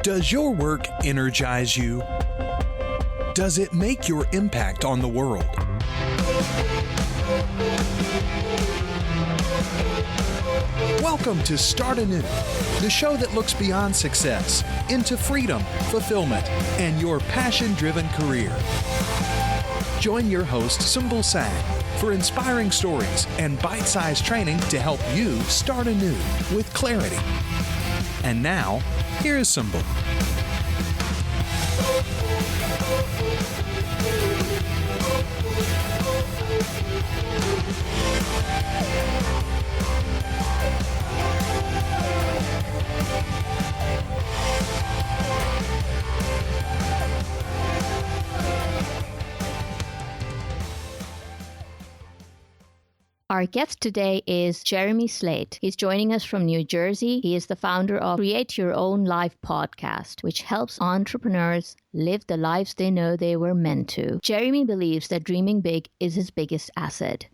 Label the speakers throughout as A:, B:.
A: Does your work energize you? Does it make your impact on the world? Welcome to Start Anew, the show that looks beyond success into freedom, fulfillment, and your passion-driven career. Join your host, Sumbul Sang, for inspiring stories and bite-sized training to help you start anew with clarity. And now, here is Sumbul.
B: Our guest today is Jeremy Slate. He's joining us from New Jersey. He is the founder of Create Your Own Life podcast, which helps entrepreneurs live the lives they know they were meant to. Jeremy believes that dreaming big is his biggest asset.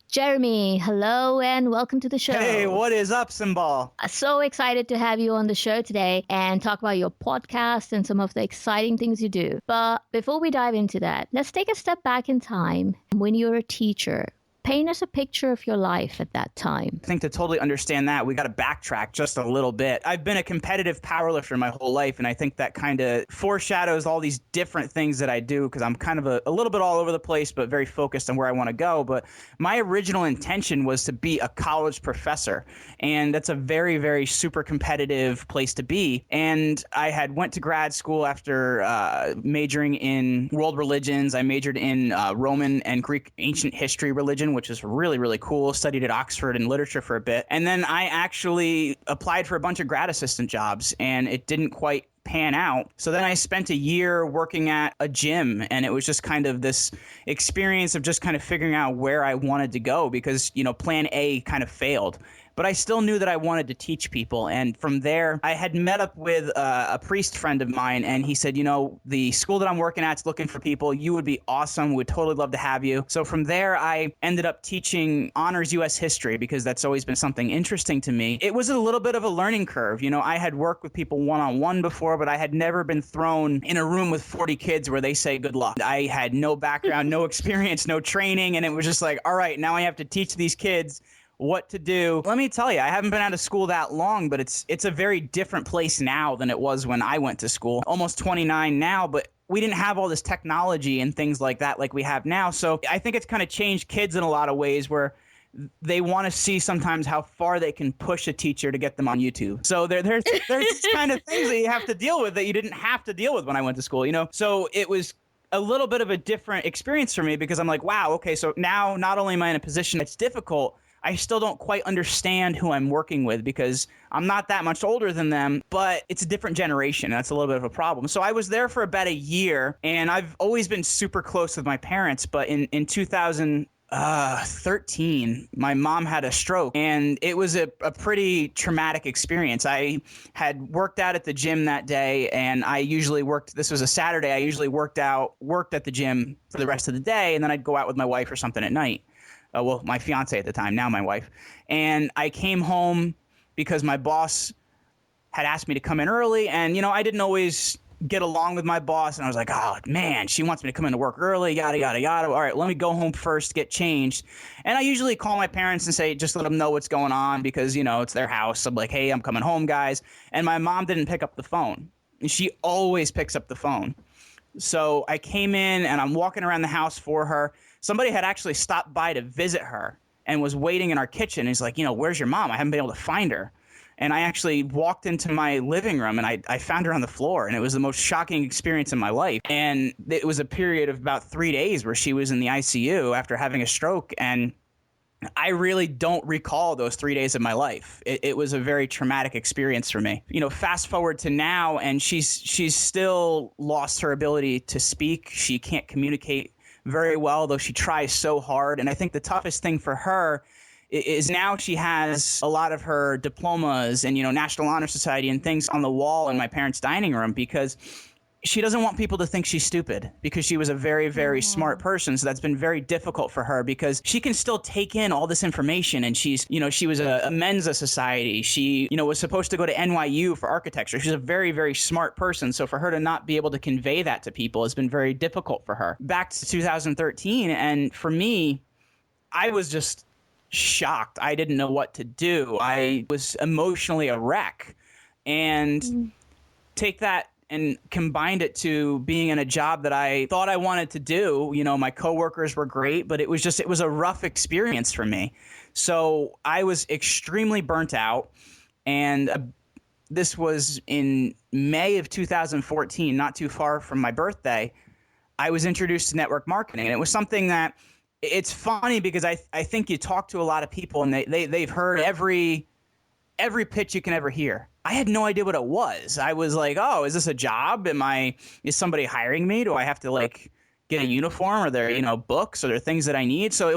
B: Jeremy, hello and welcome to the show.
C: Hey, what is up, Sumbul?
B: So excited to have you on the show today and talk about your podcast and some of the exciting things you do. But before we dive into that, let's take a step back in time when you were a teacher. Paint us a picture of your life at that time.
C: I think to totally understand that, we got to backtrack just a little bit. I've been a competitive powerlifter my whole life, and I think that kind of foreshadows all these different things that I do because I'm kind of a little bit all over the place, but very focused on where I want to go. But my original intention was to be a college professor, and that's a very, very super competitive place to be. And I had went to grad school after majoring in world religions. I majored in Roman and Greek ancient history religion, which is really, really cool. Studied at Oxford in literature for a bit. And then I actually applied for a bunch of grad assistant jobs, and it didn't quite pan out. So then I spent a year working at a gym, and it was just kind of this experience of just kind of figuring out where I wanted to go because, you know, plan A kind of failed. But I still knew that I wanted to teach people. And from there, I had met up with a priest friend of mine, and he said, you know, the school that I'm working at is looking for people. You would be awesome. We'd totally love to have you. So from there, I ended up teaching honors U.S. history because that's always been something interesting to me. It was a little bit of a learning curve. You know, I had worked with people one-on-one before, but I had never been thrown in a room with 40 kids where they say good luck. I had no background, no experience, no training, and it was just like, all right, now I have to teach these kids what to do. Let me tell you, I haven't been out of school that long, but it's a very different place now than it was when I went to school. Almost 29 now, but we didn't have all this technology and things like that like we have now. So I think it's kind of changed kids in a lot of ways where they want to see sometimes how far they can push a teacher to get them on YouTube. So there's kind of things that you have to deal with that you didn't have to deal with when I went to school, you know? So it was a little bit of a different experience for me because I'm like, wow, okay, so now not only am I in a position that's difficult, I still don't quite understand who I'm working with because I'm not that much older than them, but it's a different generation. That's a little bit of a problem. So I was there for about a year, and I've always been super close with my parents. But in 2013, my mom had a stroke, and it was a pretty traumatic experience. I had worked out at the gym that day, and I usually worked. This was a Saturday. I usually worked at the gym for the rest of the day, and then I'd go out with my wife or something at night. Well, my fiance at the time, now my wife. And I came home because my boss had asked me to come in early. And, you know, I didn't always get along with my boss. And I was like, oh, man, she wants me to come into work early, yada, yada, yada. All right, let me go home first, get changed. And I usually call my parents and say, just let them know what's going on because, you know, it's their house. I'm like, hey, I'm coming home, guys. And my mom didn't pick up the phone. And she always picks up the phone. So I came in and I'm walking around the house for her. Somebody had actually stopped by to visit her and was waiting in our kitchen. He's like, you know, where's your mom? I haven't been able to find her. And I actually walked into my living room and I found her on the floor. And it was the most shocking experience in my life. And it was a period of about 3 days where she was in the ICU after having a stroke. And I really don't recall those 3 days of my life. It was a very traumatic experience for me. You know, fast forward to now, and she's still lost her ability to speak. She can't communicate very well, though she tries so hard. And I think the toughest thing for her is now she has a lot of her diplomas and, you know, National Honor Society and things on the wall in my parents' dining room because she doesn't want people to think she's stupid because she was a very, very smart person. So that's been very difficult for her because she can still take in all this information. And she's, she was a Mensa Society. She, was supposed to go to NYU for architecture. She's a very, very smart person. So for her to not be able to convey that to people has been very difficult for her. Back to 2013. And for me, I was just shocked. I didn't know what to do. I was emotionally a wreck. And take that and combined it to being in a job that I thought I wanted to do. My coworkers were great, but it was a rough experience for me. So I was extremely burnt out. And this was in May of 2014, not too far from my birthday. I was introduced to network marketing. And it was something that it's funny because I think you talk to a lot of people and they've heard every pitch you can ever hear. I had no idea what it was. I was like, oh, is this a job? Is somebody hiring me? Do I have to get a uniform? Are there, books? Are there things that I need? So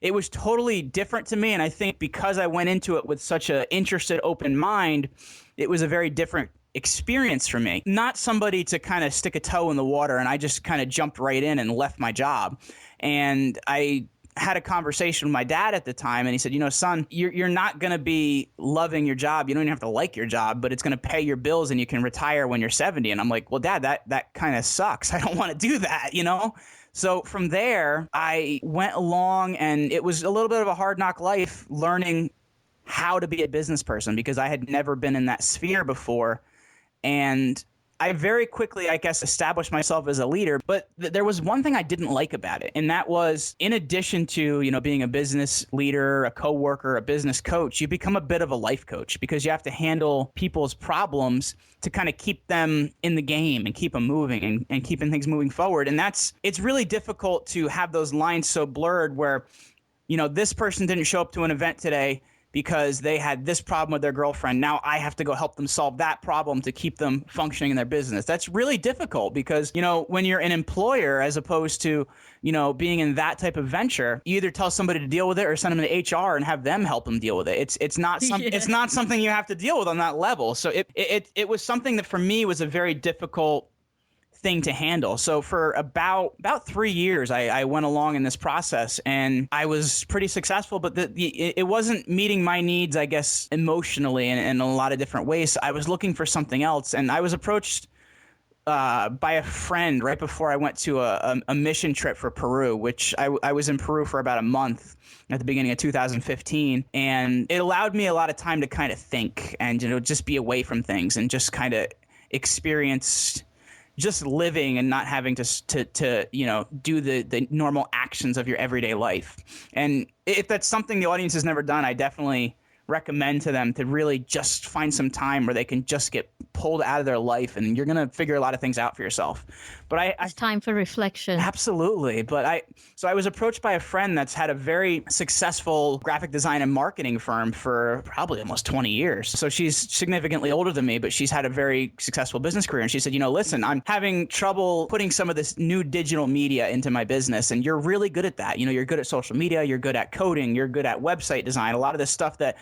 C: it was totally different to me. And I think because I went into it with such an interested, open mind, it was a very different experience for me. Not somebody to kind of stick a toe in the water and I just kind of jumped right in and left my job. And I had a conversation with my dad at the time, and he said, son, you're not going to be loving your job. You don't even have to like your job, but it's going to pay your bills and you can retire when you're 70. And I'm like, well, Dad, that kind of sucks. I don't want to do that, So from there, I went along, and it was a little bit of a hard knock life learning how to be a business person because I had never been in that sphere before. And I very quickly, I guess, established myself as a leader, but there was one thing I didn't like about it. And that was, in addition to, being a business leader, a coworker, a business coach, you become a bit of a life coach because you have to handle people's problems to kind of keep them in the game and keep them moving and keeping things moving forward. And it's really difficult to have those lines so blurred where, this person didn't show up to an event today because they had this problem with their girlfriend. Now I have to go help them solve that problem to keep them functioning in their business. That's really difficult because, when you're an employer as opposed to, being in that type of venture, you either tell somebody to deal with it or send them to HR and have them help them deal with it. It's not something you have to deal with on that level. So it was something that for me was a very difficult thing to handle. So for about 3 years, I went along in this process and I was pretty successful, but it wasn't meeting my needs, I guess, emotionally in a lot of different ways. So I was looking for something else, and I was approached by a friend right before I went to a mission trip for Peru, which I was in Peru for about a month at the beginning of 2015. And it allowed me a lot of time to kind of think and, just be away from things and just kind of experience just living and not having to do the normal actions of your everyday life. And if that's something the audience has never done, I definitely recommend to them to really just find some time where they can just get pulled out of their life, and you're going to figure a lot of things out for yourself. But
B: it's time for reflection.
C: Absolutely. But I was approached by a friend that's had a very successful graphic design and marketing firm for probably almost 20 years. So she's significantly older than me, but she's had a very successful business career. And she said, listen, I'm having trouble putting some of this new digital media into my business. And you're really good at that. You're good at social media. You're good at coding. You're good at website design. A lot of this stuff that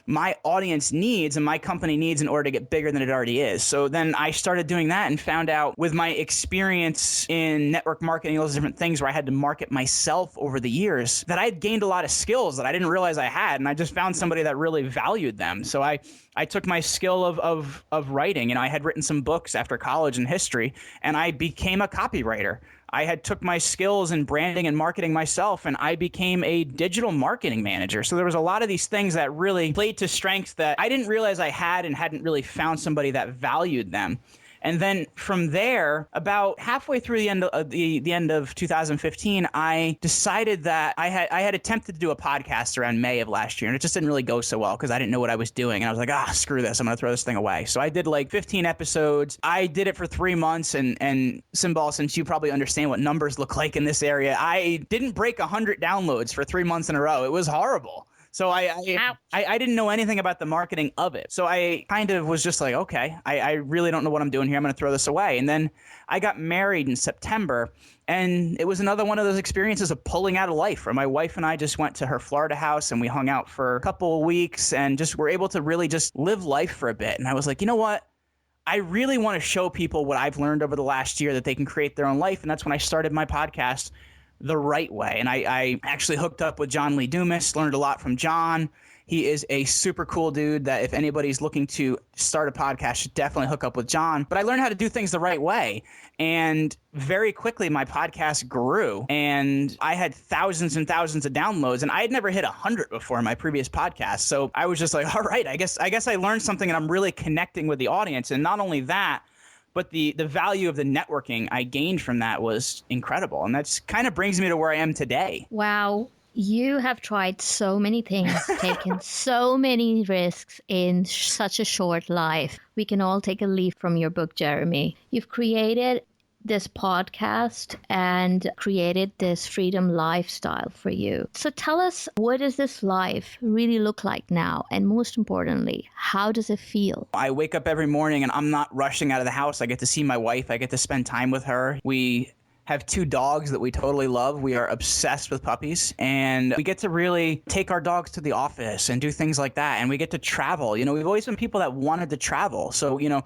C: my audience needs and my company needs in order to get bigger than it already is. So then I started doing that and found out with my experience in network marketing, those different things where I had to market myself over the years, that I had gained a lot of skills that I didn't realize I had. And I just found somebody that really valued them. So I took my skill of writing. I had written some books after college in history, and I became a copywriter. I had took my skills in branding and marketing myself, and I became a digital marketing manager. So there was a lot of these things that really played to strengths that I didn't realize I had and hadn't really found somebody that valued them. And then from there, about halfway through the end of 2015, I decided that I had attempted to do a podcast around May of last year, and it just didn't really go so well because I didn't know what I was doing. And I was like, screw this. I'm going to throw this thing away. So I did 15 episodes. I did it for 3 months. And Simbal, since you probably understand what numbers look like in this area, I didn't break 100 downloads for 3 months in a row. It was horrible. So I didn't know anything about the marketing of it. So I kind of was just like, okay, I really don't know what I'm doing here. I'm going to throw this away. And then I got married in September, and it was another one of those experiences of pulling out of life where my wife and I just went to her Florida house and we hung out for a couple of weeks and just were able to really just live life for a bit. And I was like, you know what? I really want to show people what I've learned over the last year, that they can create their own life. And that's when I started my podcast the right way. And I actually hooked up with John Lee Dumas, learned a lot from John. He is a super cool dude that if anybody's looking to start a podcast, should definitely hook up with John. But I learned how to do things the right way. And very quickly, my podcast grew and I had thousands and thousands of downloads, and I had never hit 100 before in my previous podcast. So I was just like, all right, I guess I learned something, and I'm really connecting with the audience. And not only that, but the value of the networking I gained from that was incredible. And that's kind of brings me to where I am today.
B: Wow. You have tried so many things, taken so many risks in such a short life. We can all take a leaf from your book, Jeremy. You've created this podcast and created this freedom lifestyle for you. So tell us, what does this life really look like now? And most importantly, how does it feel?
C: I wake up every morning and I'm not rushing out of the house. I get to see my wife. I get to spend time with her. We have 2 dogs that we totally love. We are obsessed with puppies, and we get to really take our dogs to the office and do things like that. And we get to travel. You know, we've always been people that wanted to travel. So, you know,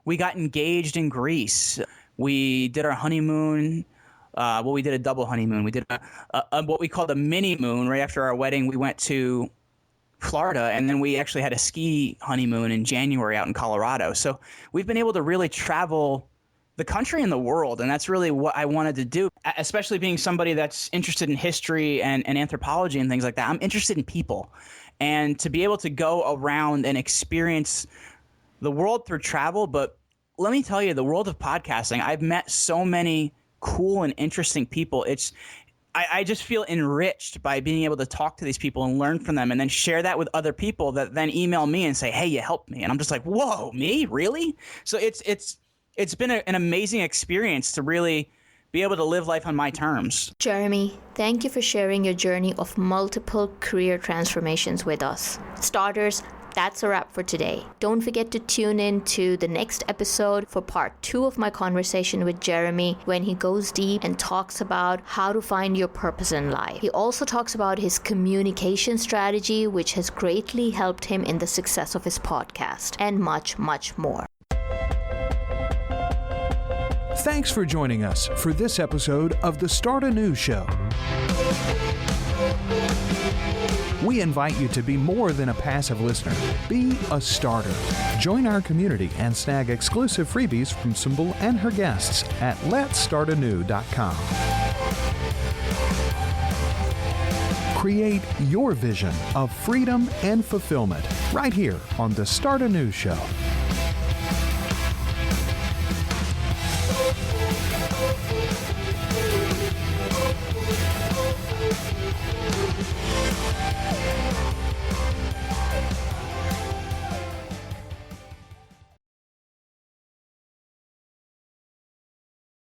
C: we got engaged in Greece. We did our honeymoon. We did a double honeymoon. We did a what we called a mini moon right after our wedding. We went to Florida, and then we actually had a ski honeymoon in January out in Colorado. So we've been able to really travel the country and the world, and that's really what I wanted to do, especially being somebody that's interested in history and anthropology and things like that. I'm interested in people, and to be able to go around and experience the world through travel. But let me tell you, the world of podcasting, I've met so many cool and interesting people. I just feel enriched by being able to talk to these people and learn from them, and then share that with other people that then email me and say, hey, you helped me. And I'm just like, whoa, me? Really? So it's been an amazing experience to really be able to live life on my terms.
B: Jeremy, thank you for sharing your journey of multiple career transformations with us. Starters, that's a wrap for today. Don't forget to tune in to the next episode for part 2 of my conversation with Jeremy, when he goes deep and talks about how to find your purpose in life. He also talks about his communication strategy, which has greatly helped him in the success of his podcast, and much, much more.
A: Thanks for joining us for this episode of the Start Anew Show. We invite you to be more than a passive listener. Be a starter. Join our community and snag exclusive freebies from Symbol and her guests at letstartanew.com. Create your vision of freedom and fulfillment right here on the Start Anew Show.